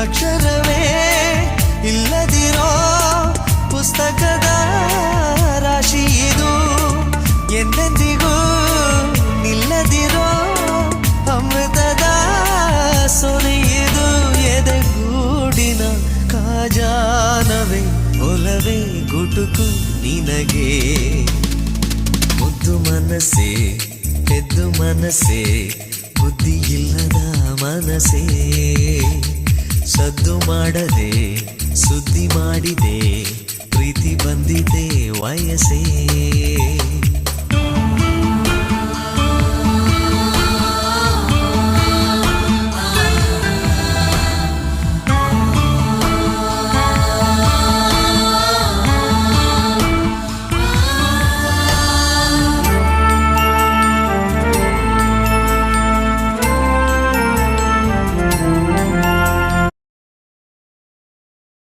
ಅಕ್ಷರವೇ ಇಲ್ಲದಿರೋ ಪುಸ್ತಕದ ರಾಶಿ ಇದು, ಎಂದೆಂದಿಗೂ ನಿಲ್ಲದಿರೋ ಅಮೃತದ ಸೊನೆ ಇದು. ಎದೆಗೂಡಿನ ಕಾಜಾನವೇ ಒಲವೇ ಗುಟುಕು ನಿನಗೆ. ಮುದ್ದು ಮನಸ್ಸೇ ಎದ್ದು ಮನಸ್ಸೇ ಬುದ್ಧಿ ಇಲ್ಲದ ಮನಸ್ಸೇ, ಸದ್ದು ಮಾಡದೆ ಸುದ್ದಿ ಮಾಡಿದೆ ಪ್ರೀತಿ ಬಂದಿದೆ ವಯಸ್ಸೇ.